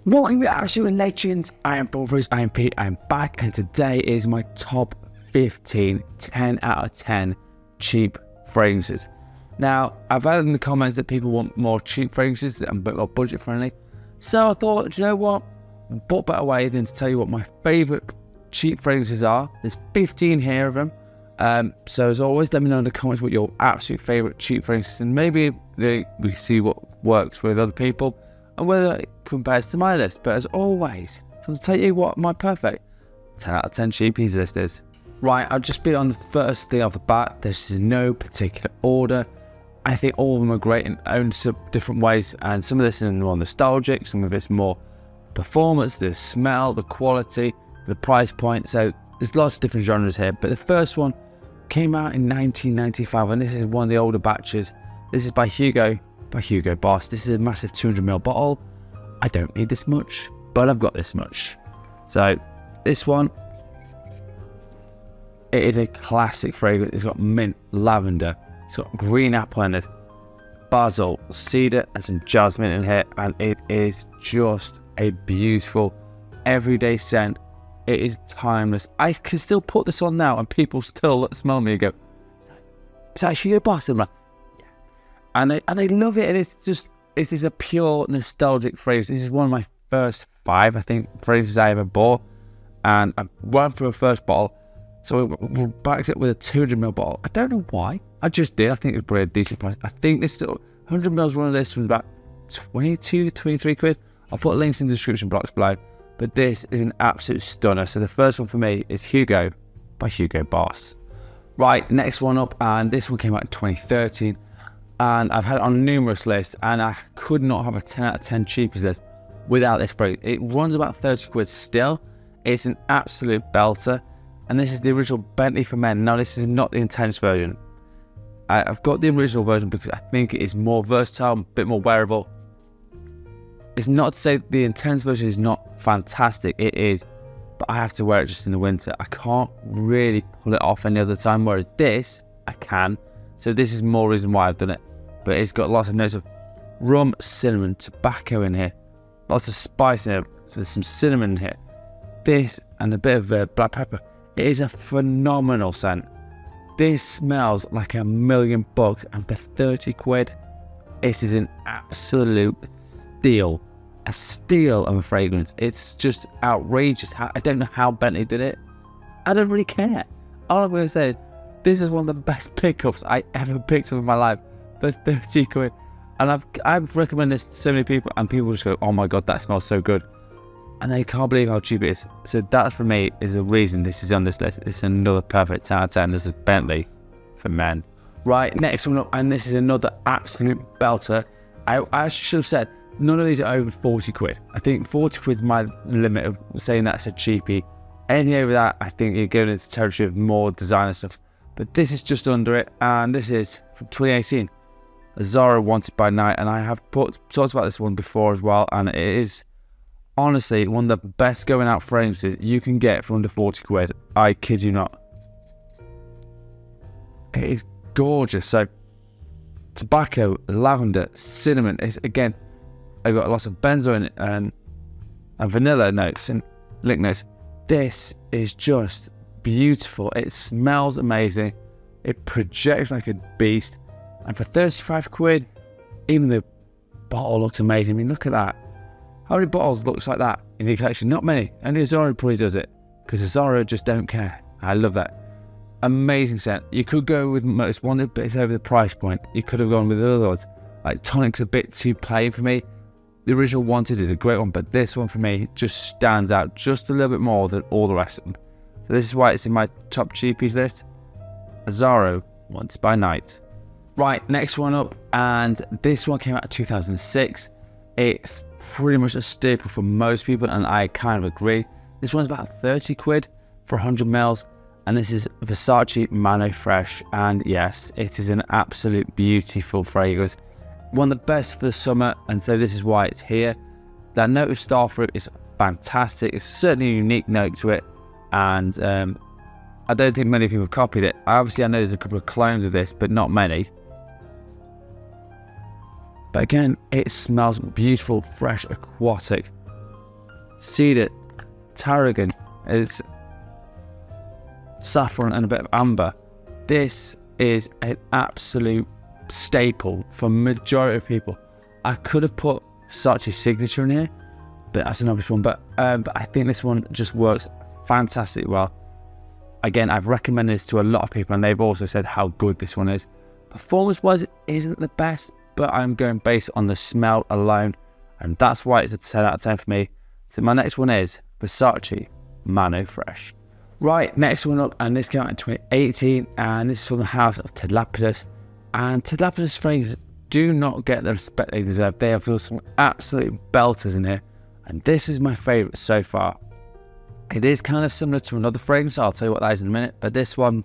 What are absolute legends? I am Brothers, I am Pete, I am back, and today is my top 15 10 out of 10 cheap fragrances. Now, I've had in the comments that people want more cheap fragrances and a bit more budget friendly. So I thought, you know what? What better way than to tell you what my favourite cheap fragrances are. There's 15 here of them. So as always, let me know in the comments what your absolute favourite cheap fragrances, and maybe we see what works with other people and whether it compares to my list. But as always, I'll tell you what my perfect 10 out of 10 cheapies list is. Right, I'll just be on the first thing off the bat. There's no particular order. I think all of them are great in own different ways, and some of this is more nostalgic, some of it's more performance, the smell, the quality, the price point. So there's lots of different genres here, but the first one came out in 1995, and this is one of the older batches. This is by Hugo Boss. This is a massive 200ml bottle. I don't need this much, but I've got this much. So this one, it is a classic fragrance. It's got mint, lavender, it's got green apple in it, basil, cedar, and some jasmine in here, and it is just a beautiful everyday scent. It is timeless. I can still put this on now and people still smell me and go, "Is that Hugo Boss?" I'm like, yeah. And they love it, and it is a pure nostalgic fragrance. This is one of my first 5, I think, fragrances I ever bought, and I went for a first bottle. So we backed it with a 200ml bottle. I don't know why. I just did. I think it was probably a decent price. I think this still 100ml one of this was about 22, 23 quid. I'll put links in the description box below. But this is an absolute stunner. So the first one for me is Hugo by Hugo Boss. Right, the next one up, and this one came out in 2013. And I've had it on numerous lists, and I could not have a 10 out of 10 cheapies list without this fragrance. It runs about 30 quid still. It's an absolute belter. And this is the original Bentley for men. Now, this is not the intense version. I've got the original version because I think it is more versatile, a bit more wearable. It's not to say the intense version is not fantastic. It is. But I have to wear it just in the winter. I can't really pull it off any other time. Whereas this, I can. So this is more reason why I've done it. But it's got lots of notes of rum, cinnamon, tobacco in here. Lots of spice in here. There's some cinnamon in here. This and a bit of black pepper. It is a phenomenal scent. This smells like $1,000,000, and for 30 quid, this is an absolute steal. A steal of a fragrance. It's just outrageous. I don't know how Bentley did it. I don't really care. All I'm going to say is, this is one of the best pickups I ever picked up in my life for 30 quid. And I've recommended this to so many people, and people just go, "Oh my god, that smells so good." And they can't believe how cheap it is. So that for me is a reason this is on this list. This is another perfect 10 out of 10. This is Bentley for men. Right, next one up, and this is another absolute belter. I actually should have said, none of these are over 40 quid. I think 40 quid is my limit of saying that's a cheapie. Anything over that, I think you're going into territory of more designer stuff. But this is just under it, and this is from 2018. Azzaro Wanted by Night, and I have talked about this one before as well, and it is honestly one of the best going out fragrances you can get for under 40 quid. I kid you not. It is gorgeous. So tobacco, lavender, cinnamon. It's again, I've got lots of benzo in it, and vanilla notes and lick notes. This is just beautiful. It smells amazing. It projects like a beast. And for 35 quid, even the bottle looks amazing. I mean, look at that. How many bottles looks like that in the collection? Not many. Only Azzaro probably does it, because Azzaro just don't care. I love that. Amazing scent. You could go with Most Wanted, but it's over the price point. You could have gone with the other ones. Like Tonic's a bit too plain for me. The original Wanted is a great one, but this one for me just stands out just a little bit more than all the rest of them. So this is why it's in my top cheapies list. Azzaro Wanted by Night. Right, next one up, and this one came out in 2006. It's pretty much a staple for most people, and I kind of agree. This one's about 30 quid for 100 ml, and this is Versace Mano Fresh, and yes, it is an absolute beautiful fragrance. One of the best for the summer, and so this is why it's here. That note of starfruit is fantastic. It's certainly a unique note to it, and I don't think many people have copied it. Obviously, I know there's a couple of clones of this, but not many. But again, it smells beautiful, fresh, aquatic. Cedar, tarragon, is saffron and a bit of amber. This is an absolute staple for majority of people. I could have put Versace signature in here, but that's an obvious one. But I think this one just works fantastically well. Again, I've recommended this to a lot of people, and they've also said how good this one is. Performance-wise, it isn't the best, but I'm going based on the smell alone, and that's why it's a 10 out of 10 for me. So my next one is Versace Mano Fresh. Right, next one up, and this came out in 2018, and this is from the house of Lapidus. And Lapidus fragrances do not get the respect they deserve. They have some absolute belters in here, and this is my favourite so far. It is kind of similar to another fragrance, I'll tell you what that is in a minute, but this one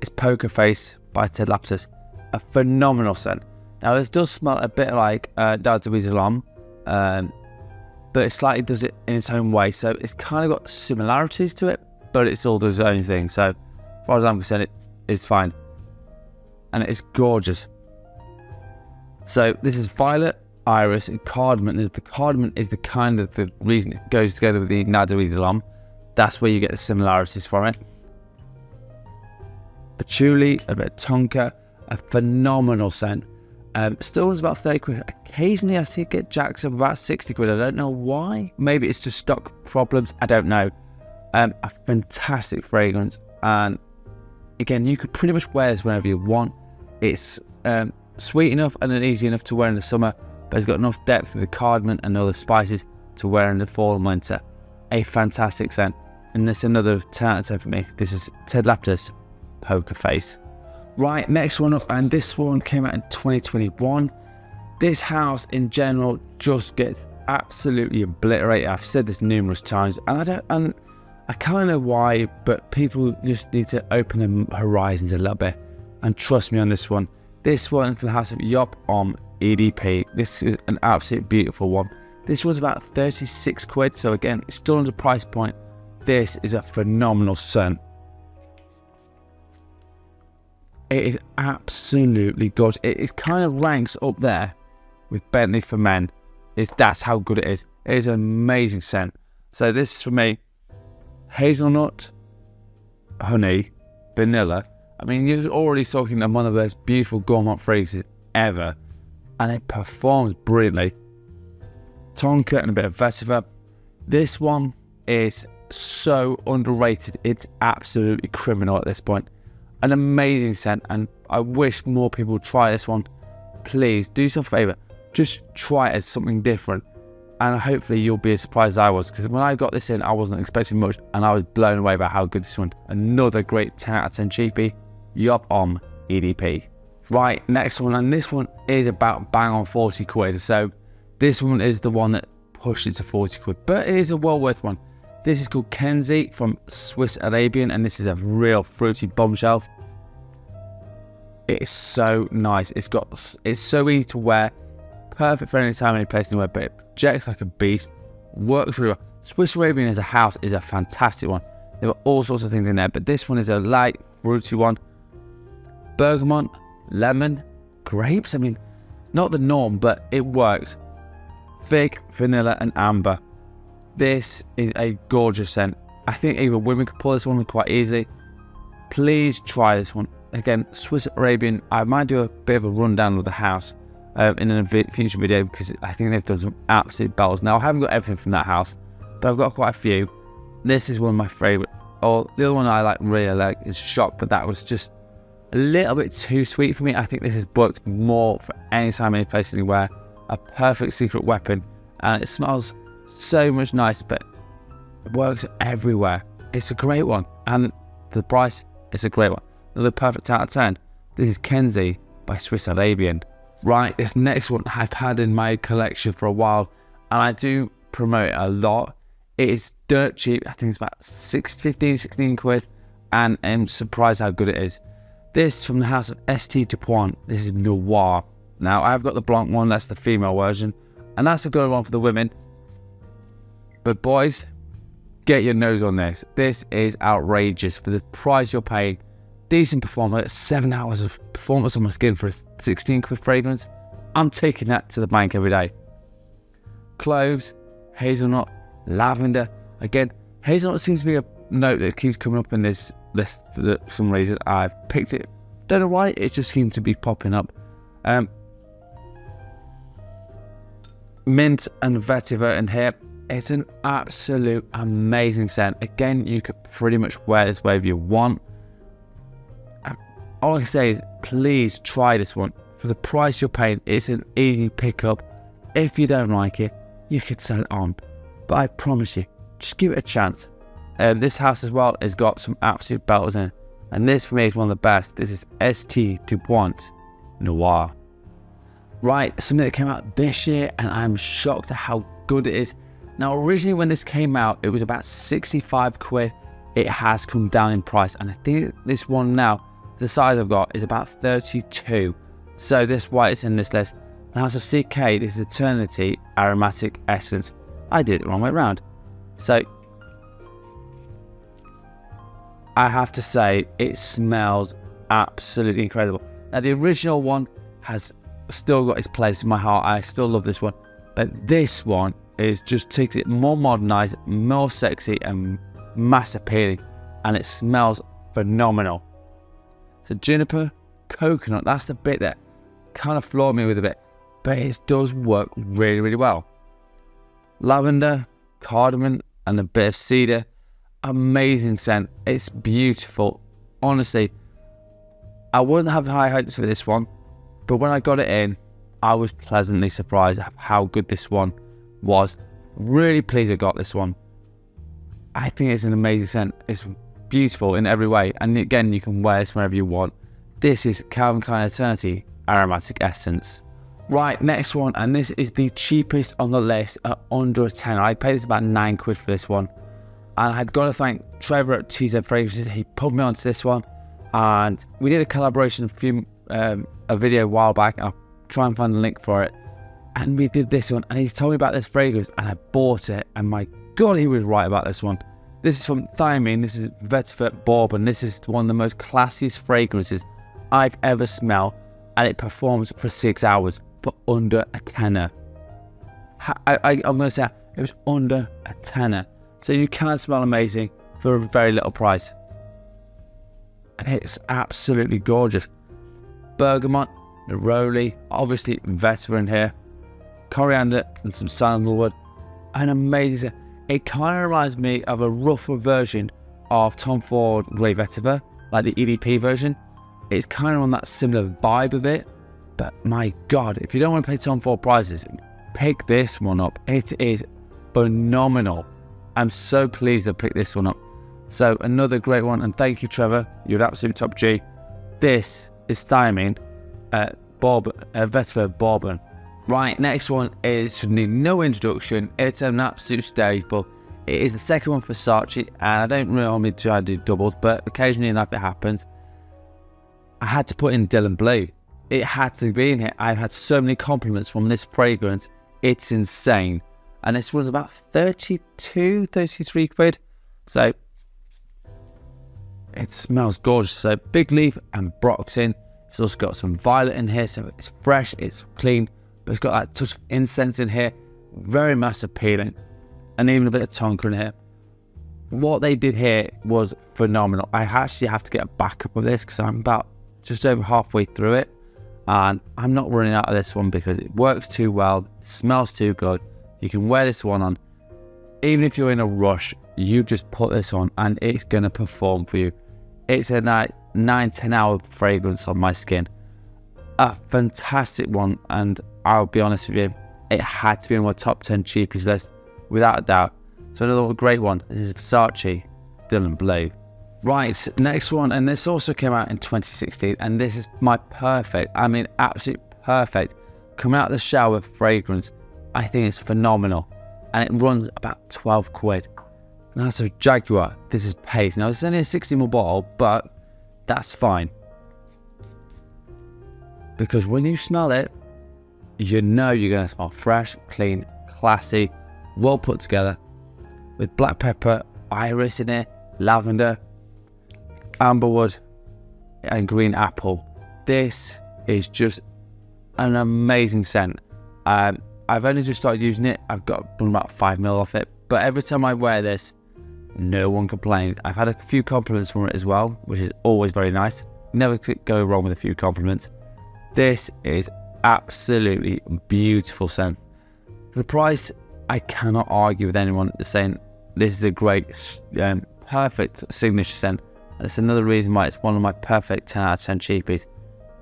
is Poker Face by Lapidus. A phenomenal scent. Now this does smell a bit like Dupont, but it slightly does it in its own way, so it's kind of got similarities to it, but it's all does its own thing. So as far as I'm concerned, it's fine, and it is gorgeous. So this is violet, iris, and cardamom. The cardamom is the kind of the reason it goes together with the Nada. That's where you get the similarities from it. Patchouli, a bit of tonka, a phenomenal scent. Still runs about 30 quid. Occasionally I see it get jacked up about 60 quid. I don't know why. Maybe it's just stock problems. I don't know. A fantastic fragrance. And again, you could pretty much wear this whenever you want. It's sweet enough and then easy enough to wear in the summer, but it's got enough depth with the cardamom and other spices to wear in the fall and winter. A fantastic scent. And this is another 10 out of 10 for me. This is Lapidus Poker Face. Right, next one up, and this one came out in 2021. This house in general just gets absolutely obliterated. I've said this numerous times, and I kind of know why, but people just need to open their horizons a little bit and trust me on this one. This one from the house of Joop, Homme EDP. This is an absolute beautiful one. This was about 36 quid, so again, it's still under price point. This is a phenomenal scent. It is absolutely gorgeous. It kind of ranks up there with Bentley for men. That's how good it is. It is an amazing scent. So this is for me, hazelnut, honey, vanilla. I mean, you're already talking about one of those beautiful gourmand fragrances ever, and it performs brilliantly. Tonka and a bit of vetiver. This one is so underrated. It's absolutely criminal at this point. An amazing scent, and I wish more people would try this one. Please do yourself a favour, just try it as something different, and hopefully you'll be as surprised as I was, because when I got this in I wasn't expecting much, and I was blown away by how good this one. Another great 10 out of 10 cheapie, Joop Homme EDP. Right, next one, and this one is about bang on 40 quid, so this one is the one that pushed it to 40 quid, but it is a well worth one. This is called Kenzy from Swiss Arabian, and this is a real fruity bombshell. It is so nice. It's so easy to wear, perfect for any time, any place, anywhere, but it projects like a beast, works really well. Swiss Arabian as a house is a fantastic one. There were all sorts of things in there, but this one is a light, fruity one. Bergamot, lemon, grapes. I mean, not the norm, but it works. Fig, vanilla, and amber. This is a gorgeous scent. I think even women could pull this one quite easily. Please try this one. Again, Swiss Arabian. I might do a bit of a rundown of the house in a future video, because I think they've done some absolute bells. Now, I haven't got everything from that house, but I've got quite a few. This is one of my favourite. Oh, the other one I really like is Shock, but that was just a little bit too sweet for me. I think this is booked more for any time, any place, anywhere. A perfect secret weapon, and it smells so much nice, but it works everywhere. It's a great one, and the price, it's a great one. Another perfect out of 10. This is Kenzy by Swiss Arabian. Right, this next one I've had in my collection for a while, and I do promote it a lot. It is dirt cheap. I think it's about 15, 16 quid, and I'm surprised how good it is. This from the house of Dupont. This is Noir. Now, I've got the Blanc one, that's the female version, and that's a good one for the women. But boys, get your nose on this. This is outrageous for the price you're paying. Decent performance, 7 hours of performance on my skin for a 16 quid fragrance. I'm taking that to the bank every day. Cloves, hazelnut, lavender. Again, hazelnut seems to be a note that keeps coming up in this list for some reason. I've picked it. Don't know why, it just seems to be popping up. Mint and vetiver in here. It's an absolute amazing scent. Again, you could pretty much wear this wherever you want. All I can say is please try this one. For the price you're paying, it's an easy pickup. If you don't like it, you could sell it on. But I promise you, just give it a chance. This house as well has got some absolute belters in it. And this for me is one of the best. This is Dupont Noir. Right, something that came out this year and I'm shocked at how good it is. Now originally when this came out, it was about 65 quid. It has come down in price. And I think this one now, the size I've got is about 32. So that's why it's in this list. The House of CK, this is Eternity Aromatic Essence. I did it the wrong way around. So I have to say it smells absolutely incredible. Now the original one has still got its place in my heart. I still love this one. But this one is just takes it more modernized, more sexy and mass appealing. And it smells phenomenal. So juniper, coconut, that's the bit that kind of floored me with a bit, but it does work really, really well. Lavender, cardamom, and a bit of cedar. Amazing scent. It's beautiful. Honestly, I wouldn't have high hopes for this one, but when I got it in, I was pleasantly surprised at how good this one was. Really pleased I got this one. I think it's an amazing scent. It's beautiful in every way, and again, you can wear this whenever you want. This is Calvin Klein Eternity Aromatic Essence. Right, next one, and this is the cheapest on the list at under a tenner. I paid this about 9 quid for this one, and I've got to thank Trevor at TZ Fragrances. He put me onto this one, and we did a collaboration a video a while back. I'll try and find the link for it, and we did this one, and he told me about this fragrance, and I bought it, and my god, he was right about this one. This is from Thiamine. This is vetiver bourbon. This is one of the most classiest fragrances I've ever smelled, and it performs for 6 hours for under a tenner. I'm going to say it was under a tenner. So you can smell amazing for a very little price. And it's absolutely gorgeous. Bergamot, neroli, obviously vetiver in here, coriander and some sandalwood. An amazing. It kind of reminds me of a rougher version of Tom Ford Grey Vetiver, like the EDP version. It's kind of on that similar vibe of it. But my god, if you don't want to pay Tom Ford prices, pick this one up. It is phenomenal. I'm so pleased I picked this one up. So another great one, and thank you, Trevor. You're an absolute top G. This is Thiamine vetiver bourbon. Right, next one is, should need no introduction. It's an absolute staple. It is the second one for Versace, and I don't really normally try to do doubles, but occasionally enough it happens. I had to put in Dylan Blue. It had to be in here. I've had so many compliments from this fragrance. It's insane. And this one's about 32, 33 quid. So it smells gorgeous. So big leaf and broxin. It's also got some violet in here, so it's fresh, it's clean, but it's got that touch of incense in here. Very mass appealing. And even a bit of tonka in here. What they did here was phenomenal. I actually have to get a backup of this because I'm about just over halfway through it. And I'm not running out of this one because it works too well, it smells too good. You can wear this one on. Even if you're in a rush, you just put this on and it's going to perform for you. It's a 9-10 hour fragrance on my skin. A fantastic one, and I'll be honest with you, it had to be on my top 10 cheapies list, without a doubt. So another great one, this is Versace Dylan Blue. Right, next one, and this also came out in 2016, and this is my perfect, I mean absolute perfect, coming out of the shower fragrance. I think it's phenomenal, and it runs about 12 quid. And that's a Jaguar. This is Pace. Now it's only a 60ml bottle, but that's fine. Because when you smell it, you know you're going to smell fresh, clean, classy, well put together. With black pepper, iris in it, lavender, amberwood, and green apple. This is just an amazing scent. I've only just started using it. I've got about 5 ml off it, but every time I wear this, no one complains. I've had a few compliments from it as well, which is always very nice. Never could go wrong with a few compliments. This is absolutely beautiful scent. For the price, I cannot argue with anyone saying this is a great, perfect signature scent. And it's another reason why it's one of my perfect 10 out of 10 cheapies.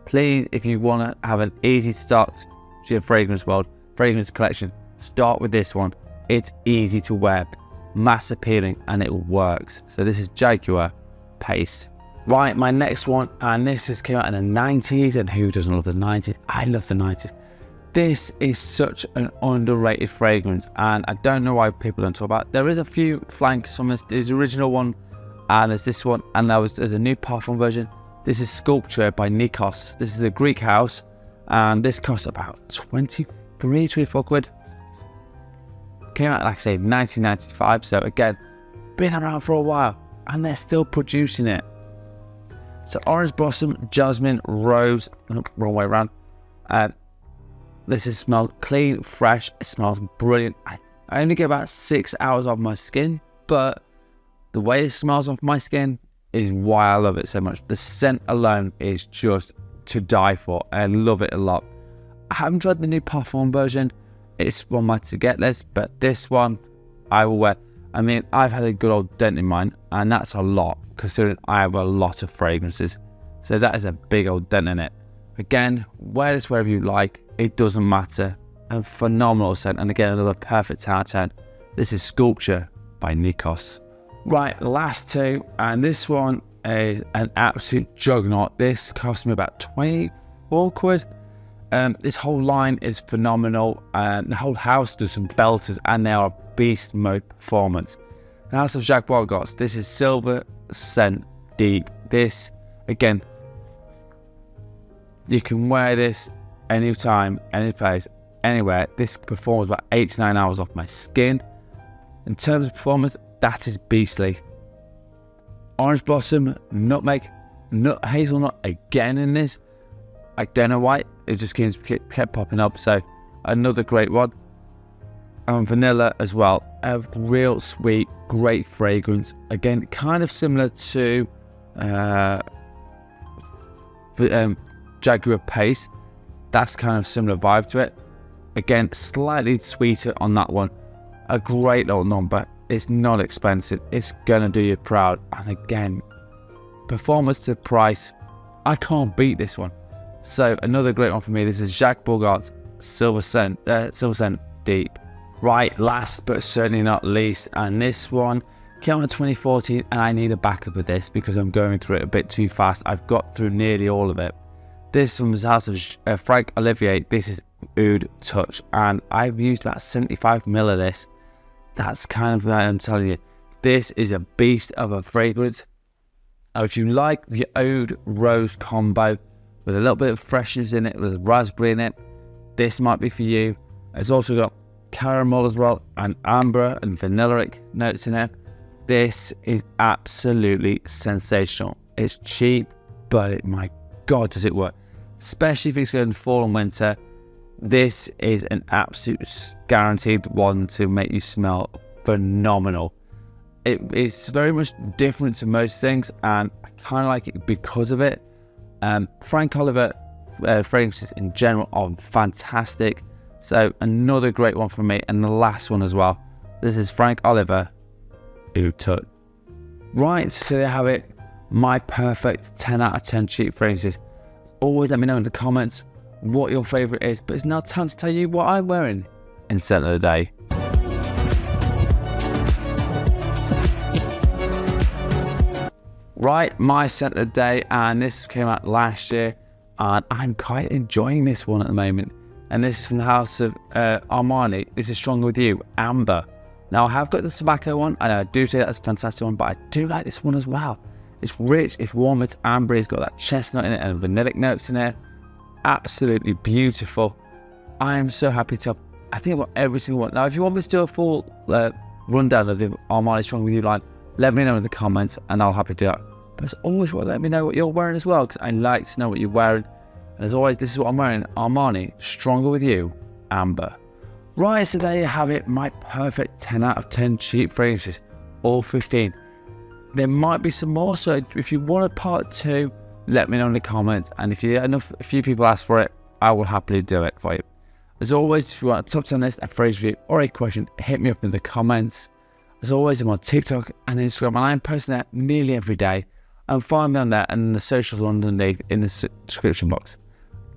Please, if you want to have an easy start to your fragrance world, fragrance collection, start with this one. It's easy to wear, mass appealing, and it works. So this is Jaguar Pace. Right, my next one, and this has came out in the 90s, and who doesn't love the 90s? I love the 90s. This is such an underrated fragrance, and I don't know why people don't talk about it. There is a few flanks on this. There's the original one, and there's this one, and there's a new parfum version. This is Sculpture by Nikos. This is a Greek house, and this costs about 24 quid. Came out, like I say, 1995, so again, been around for a while, and they're still producing it. So orange blossom, jasmine, rose, wrong way around. This smells clean, fresh, it smells brilliant. I only get about 6 hours off my skin, but the way it smells off my skin is why I love it so much. The scent alone is just to die for. I love it a lot. I haven't tried the new parfum version. It's one my to get list, but this one I will wear. I mean, I've had a good old dent in mine, and that's a lot considering I have a lot of fragrances. So that is a big old dent in it. Again, wear this wherever you like. It doesn't matter. A phenomenal scent, and again, another perfect 10 out of 10. This is Sculpture by Nikos. Right, last two, and this one is an absolute juggernaut. This cost me about 24 quid. This whole line is phenomenal. The whole house does some belters, and they are beast mode performance. The house of Jacques Bogart. This is Silver Scent Deep. This, again, you can wear this anytime, any place, anywhere. This performs about 8 to 9 hours off my skin. In terms of performance, that is beastly. Orange blossom, nutmeg, hazelnut again in this. I don't know why, it just kept popping up. So another great one. And vanilla as well. A real sweet, great fragrance. Again, kind of similar to Jaguar Pace. That's kind of similar vibe to it. Again, slightly sweeter on that one. A great little number. It's not expensive. It's gonna do you proud. And again, performance to price, I can't beat this one. So another great one for me. This is Jacques Bogart Silver Scent Deep. Right, last but certainly not least, and this one came out in 2014, and I need a backup of this because I'm going through it a bit too fast. I've got through nearly all of it. This from the house of Franck Olivier. This is Oud Touch, and I've used about 75 ml of this. That's kind of what I'm telling you. This is a beast of a fragrance. If you like the Oud Rose combo with a little bit of freshness in it, with raspberry in it, this might be for you. It's also got caramel as well, and amber and vanillic notes in it. This is absolutely sensational. It's cheap, but my God, does it work. Especially if it's going to fall and winter. This is an absolute guaranteed one to make you smell phenomenal. It is very much different to most things, and I kind of like it because of it. Franck Olivier fragrances in general are fantastic. So another great one for me, and the last one as well. This is Franck Olivier Oud Touch. Right, so there you have it. My perfect 10 out of 10 cheap fragrances. Always let me know in the comments what your favourite is, but it's now time to tell you what I'm wearing in scent of the day. Right, my scent of the day, and this came out last year, and I'm quite enjoying this one at the moment. And this is from the house of Armani. This is Stronger With You, Amber. Now I have got the tobacco one, and I do say that's a fantastic one, but I do like this one as well. It's rich, it's warm, it's amber, it's got that chestnut in it and vanillic notes in it. Absolutely beautiful. I am so happy to, I think about every single one. Now if you want me to do a full rundown of the Armani Stronger With You line, let me know in the comments and I'll happy to do that. But as always, let me know what you're wearing as well, because I like to know what you're wearing. And as always, this is what I'm wearing, Armani Stronger With You Amber. Right, so there you have it, my perfect 10 out of 10 cheap fragrances, all 15. There might be some more, so if you want a part 2, let me know in the comments, and if a few people ask for it, I will happily do it for you. As always, if you want a top 10 list, a fragrance review, or a question, hit me up in the comments. As always, I'm on TikTok and Instagram, and I'm posting there nearly every day. And find me on there and the socials underneath in the description box.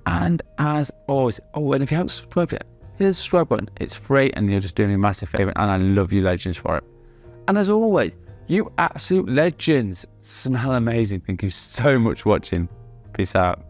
And as always, and if you haven't subscribed yet, hit the subscribe button. It's free, and you're just doing me a massive favour, and I love you legends for it. And as always, you absolute legends, smell amazing. Thank you so much for watching. Peace out.